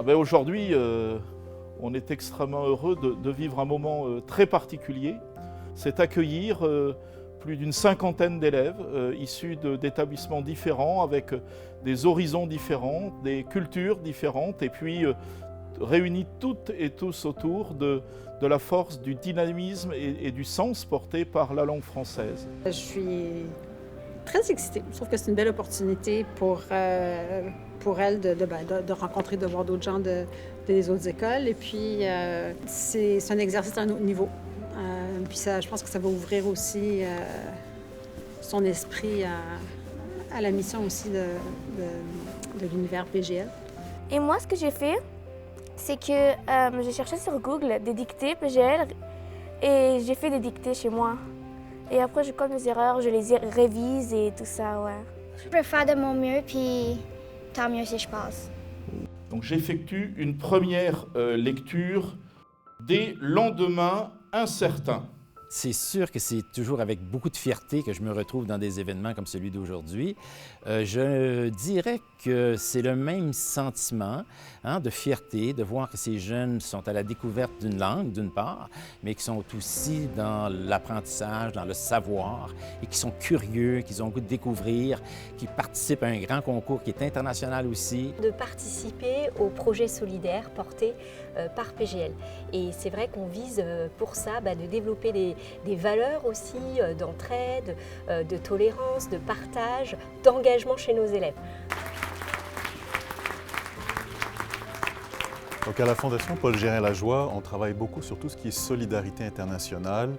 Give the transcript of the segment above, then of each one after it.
Aujourd'hui, on est extrêmement heureux de vivre un moment très particulier. C'est accueillir plus d'une cinquantaine d'élèves issus d'établissements différents, avec des horizons différents, des cultures différentes, et puis réunis toutes et tous autour de la force, du dynamisme et du sens porté par la langue française. Je suis très excitée. Je trouve que c'est une belle opportunité pour elle de rencontrer, de voir d'autres gens des autres écoles. Et puis, c'est un exercice à un autre niveau. Puis je pense que ça va ouvrir aussi son esprit à la mission aussi de l'univers PGL. Et moi, ce que j'ai fait, c'est que j'ai cherché sur Google des dictées PGL et j'ai fait des dictées chez moi. Et après, je commets mes erreurs, je les révise et tout ça, ouais. Je peux faire de mon mieux, puis tant mieux si je passe. Donc j'effectue une première lecture des lendemains incertains. C'est sûr que c'est toujours avec beaucoup de fierté que je me retrouve dans des événements comme celui d'aujourd'hui. Je dirais que c'est le même sentiment de fierté, de voir que ces jeunes sont à la découverte d'une langue, d'une part, mais qui sont aussi dans l'apprentissage, dans le savoir, et qui sont curieux, qui ont le goût de découvrir, qui participent à un grand concours qui est international aussi. De participer au projet solidaire porté par PGL. Et c'est vrai qu'on vise pour ça de développer des valeurs aussi d'entraide, de tolérance, de partage, d'engagement chez nos élèves. Donc à la Fondation Paul Gérin-Lajoie, on travaille beaucoup sur tout ce qui est solidarité internationale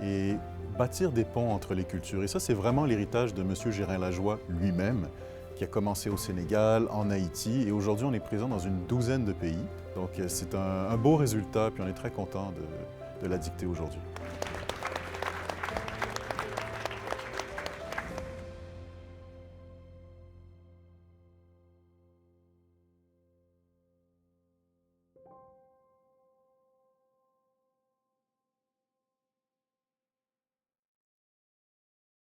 et bâtir des ponts entre les cultures. Et ça, c'est vraiment l'héritage de M. Gérin-Lajoie lui-même, qui a commencé au Sénégal, en Haïti, et aujourd'hui, on est présent dans une douzaine de pays. Donc c'est un beau résultat, puis on est très content de la dicter aujourd'hui.